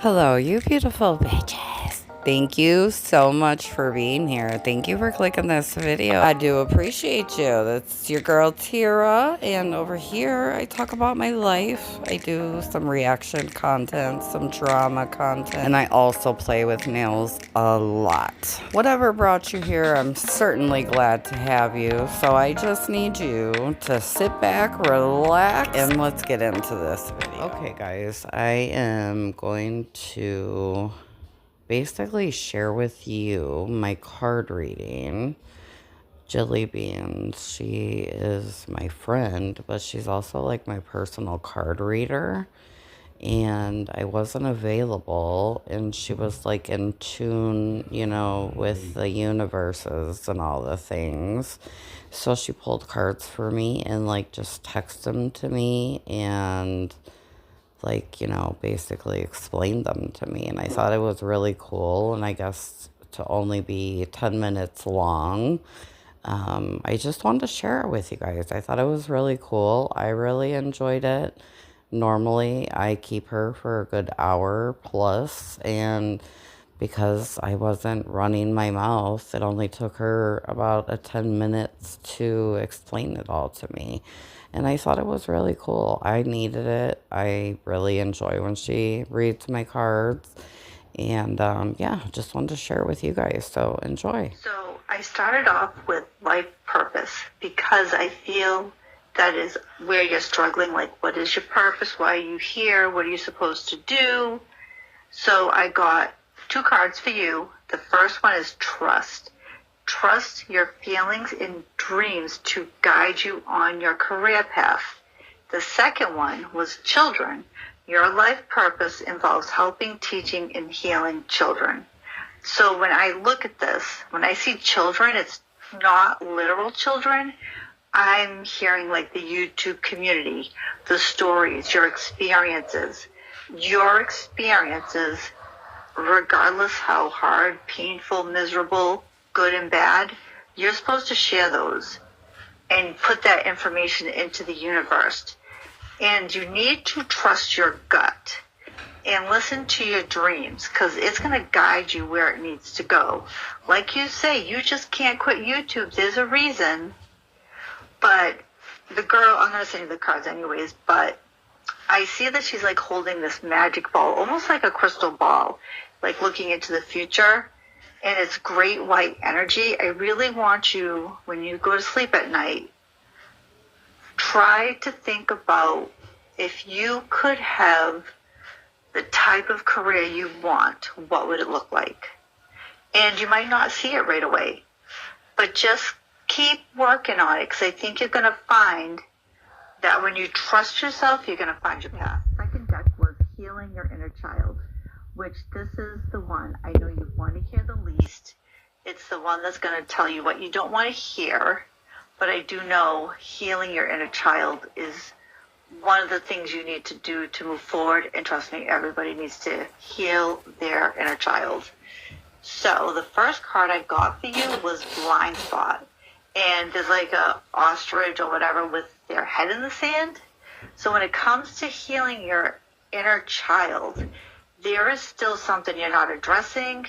Hello, you beautiful bitches. Thank you so much for being here. Thank you for clicking this video. I do appreciate you. That's your girl Tira, and over here I talk about my life. I do some reaction content, some drama content, and I also play with nails a lot. Whatever brought you here, I'm certainly glad to have you. So I just need you to sit back, relax, and let's get into this video. Okay guys, I am going to basically share with you my card reading. Jilly Beans, she is my friend, but she's also like my personal card reader. And I wasn't available, and she was like in tune, you know, with the universes and all the things. So she pulled cards for me and like just texted them to me and like, you know, basically explained them to me. And I thought it was really cool. And I guess to only be 10 minutes long, I just wanted to share it with you guys. I thought it was really cool. I really enjoyed it. Normally, I keep her for a good hour plus, and because I wasn't running my mouth, it only took her about 10 minutes to explain it all to me. And I thought it was really cool. I needed it. I really enjoy when she reads my cards. And yeah, just wanted to share it with you guys. So enjoy. So I started off with life purpose because I feel that is where you're struggling. Like, what is your purpose? Why are you here? What are you supposed to do? So I got 2 cards for you. The first one is trust. Trust your feelings and dreams to guide you on your career path. The second one was children. Your life purpose involves helping, teaching, and healing children. So when I look at this, when I see children, it's not literal children. I'm hearing like the YouTube community, the stories, your experiences. Your experiences, regardless how hard, painful, miserable, good and bad, you're supposed to share those and put that information into the universe. And you need to trust your gut and listen to your dreams, because it's going to guide you where it needs to go. Like you say, you just can't quit YouTube. There's a reason. But the girl, I'm going to send you the cards anyways, but I see that she's like holding this magic ball, almost like a crystal ball, like looking into the future. And it's great white energy. I really want you, when you go to sleep at night, try to think about if you could have the type of career you want, what would it look like? And you might not see it right away, but just keep working on it, because I think you're going to find that when you trust yourself, you're going to find your path. Second deck was healing your inner child, which this is the one I know you want to hear the least. It's the one that's going to tell you what you don't want to hear, but I do know healing your inner child is one of the things you need to do to move forward. And trust me, everybody needs to heal their inner child. So the first card I got for you was blind spot. And there's like a ostrich or whatever with their head in the sand. So when it comes to healing your inner child, there is still something you're not addressing.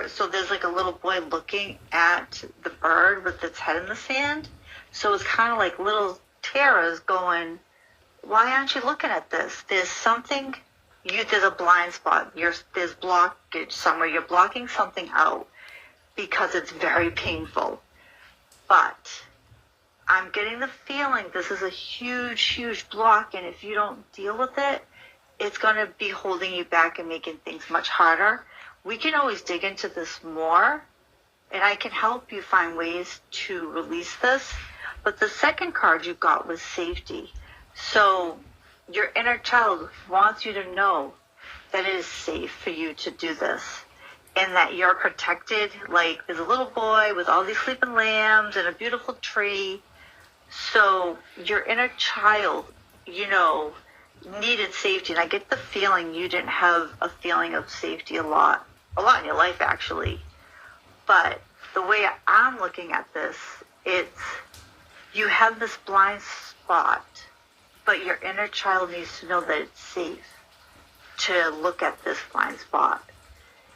So there's like a little boy looking at the bird with its head in the sand. So it's kind of like little Tara's going, why aren't you looking at this? There's something, there's a blind spot. There's blockage somewhere. You're blocking something out because it's very painful. But I'm getting the feeling this is a huge, huge block. And if you don't deal with it, it's going to be holding you back and making things much harder. We can always dig into this more, and I can help you find ways to release this. But the second card you got was safety. So your inner child wants you to know that it is safe for you to do this and that you're protected. Like, there's a little boy with all these sleeping lambs and a beautiful tree. So your inner child, needed safety. And I get the feeling you didn't have a feeling of safety a lot in your life, actually. But the way I'm looking at this, it's you have this blind spot, but your inner child needs to know that it's safe to look at this blind spot.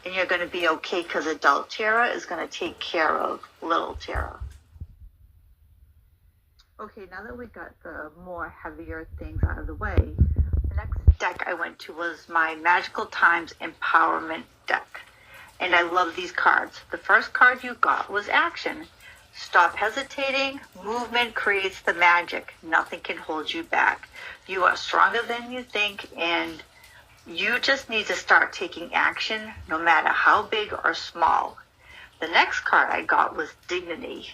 And you're going to be okay because adult Tara is going to take care of little Tara. Okay, now that we got the more heavier things out of the way, the next deck I went to was my Magical Times Empowerment deck. And I love these cards. The first card you got was Action. Stop hesitating. Movement creates the magic. Nothing can hold you back. You are stronger than you think, and you just need to start taking action no matter how big or small. The next card I got was Dignity.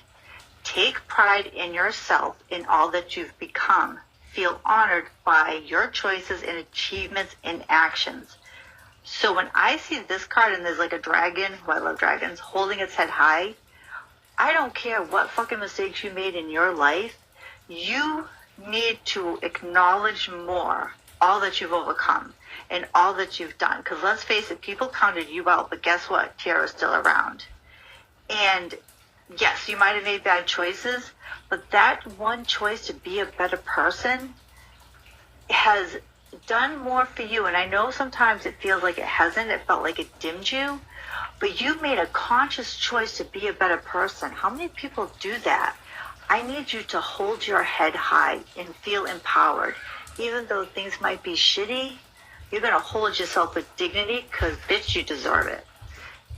Take pride in yourself in all that you've become. Feel honored by your choices and achievements and actions. So when I see this card and there's like a dragon, who I love dragons, holding its head high, I don't care what fucking mistakes you made in your life. You need to acknowledge more all that you've overcome and all that you've done. Because let's face it, people counted you out, but guess what? Tara's still around. And yes, you might have made bad choices, but that one choice to be a better person has done more for you. And I know sometimes it feels like it hasn't. It felt like it dimmed you. But you made a conscious choice to be a better person. How many people do that? I need you to hold your head high and feel empowered. Even though things might be shitty, you're going to hold yourself with dignity because, bitch, you deserve it.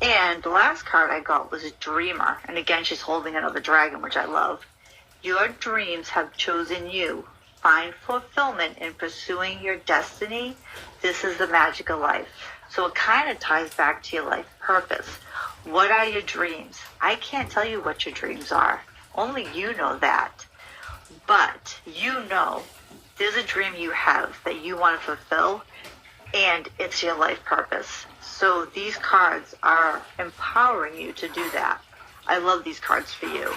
And the last card I got was a Dreamer. And again, she's holding another dragon, which I love. Your dreams have chosen you. Find fulfillment in pursuing your destiny. This is the magic of life. So it kind of ties back to your life purpose. What are your dreams? I can't tell you what your dreams are. Only you know that. But you know there's a dream you have that you want to fulfill, and it's your life purpose. So these cards are empowering you to do that. I love these cards for you.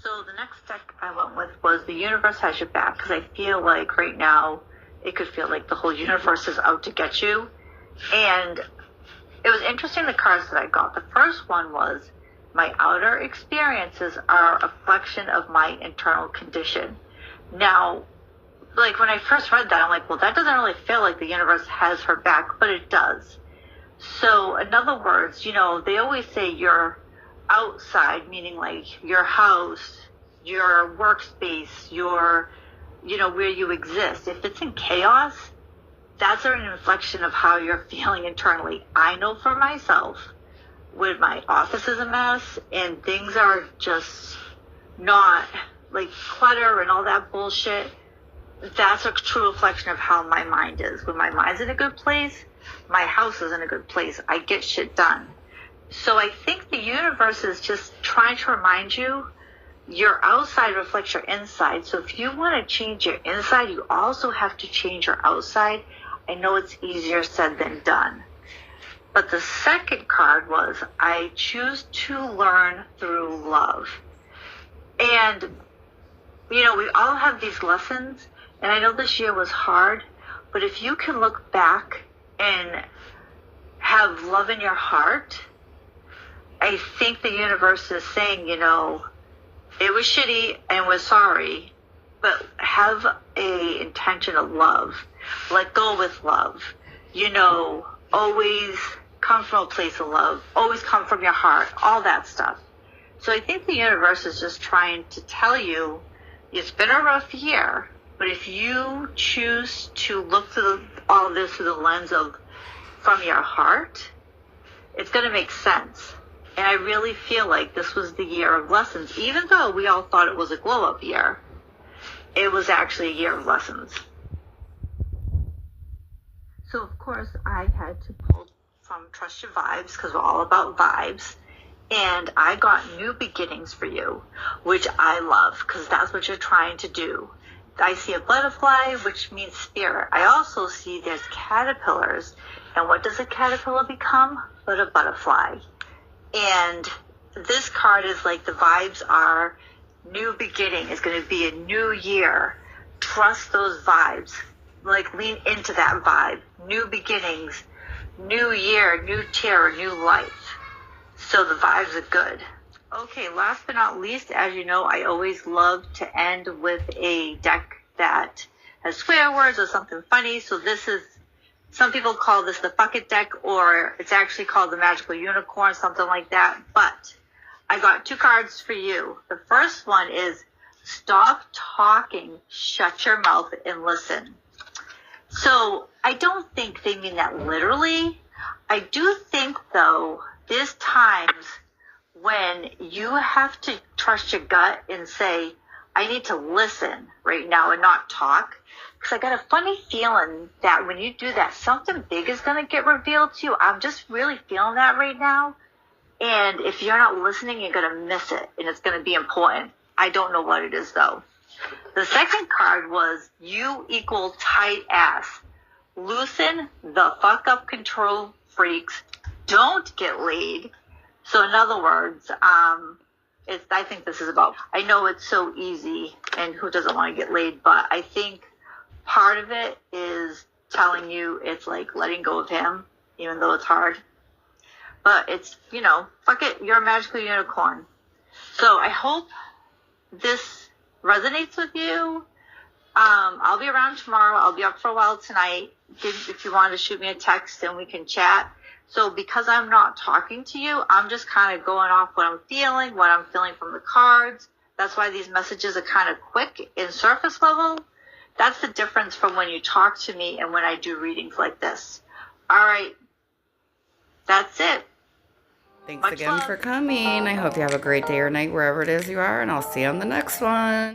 So the next deck I went with was The Universe Has Your Back, because I feel like right now it could feel like the whole universe is out to get you. And it was interesting, the cards that I got. The first one was, my outer experiences are a reflection of my internal condition. Now, like when I first read that, I'm like, well, that doesn't really feel like the universe has her back, but it does. So in other words, you know, they always say your outside, meaning like your house, your workspace, your, you know, where you exist. If it's in chaos, that's a reflection of how you're feeling internally. I know for myself, when my office is a mess and things are just not like clutter and all that bullshit, that's a true reflection of how my mind is. When my mind's in a good place, my house is in a good place. I get shit done. So I think the universe is just trying to remind you your outside reflects your inside. So if you want to change your inside, you also have to change your outside. I know it's easier said than done. But the second card was, I choose to learn through love. And, you know, we all have these lessons. And I know this year was hard. But if you can look back and have love in your heart, I think the universe is saying, you know, it was shitty and we're sorry, but have a intention of love. Let go with love. You know, always come from a place of love. Always come from your heart. All that stuff. So I think the universe is just trying to tell you, it's been a rough year, but if you choose to look through all of this through the lens of from your heart, it's going to make sense. And I really feel like this was the year of lessons. Even though we all thought it was a glow-up year, it was actually a year of lessons. So, of course, I had to pull from Trust Your Vibes, because we're all about vibes. And I got New Beginnings for you, which I love, because that's what you're trying to do. I see a butterfly, which means spirit. I also see there's caterpillars. And what does a caterpillar become but a butterfly? And this card is like the vibes are new beginning. It's going to be a new year. Trust those vibes. Like lean into that vibe. New beginnings, new year, new terror, new life. So the vibes are good. Okay, last but not least, as you know, I always love to end with a deck that has swear words or something funny. So this is Some people call this the bucket deck, or it's actually called the magical unicorn, something like that. But I got 2 cards for you. The first one is stop talking, shut your mouth, and listen. So I don't think they mean that literally. I do think, though, there's times when you have to trust your gut and say, I need to listen right now and not talk. Because I got a funny feeling that when you do that, something big is going to get revealed to you. I'm just really feeling that right now. And if you're not listening, you're going to miss it. And it's going to be important. I don't know what it is, though. The second card was you equal tight ass. Loosen the fuck up, control freaks. Don't get laid. So in other words, I think this is about, I know it's so easy and who doesn't want to get laid, but I think part of it is telling you it's like letting go of him, even though it's hard. But it's, fuck it, you're a magical unicorn. So I hope this resonates with you. I'll be around tomorrow. I'll be up for a while tonight. If you want to shoot me a text and we can chat. So because I'm not talking to you, I'm just kind of going off what I'm feeling from the cards. That's why these messages are kind of quick and surface level. That's the difference from when you talk to me and when I do readings like this. All right. That's it. Thanks Much again love. for coming. I hope you have a great day or night wherever it is you are, and I'll see you on the next one.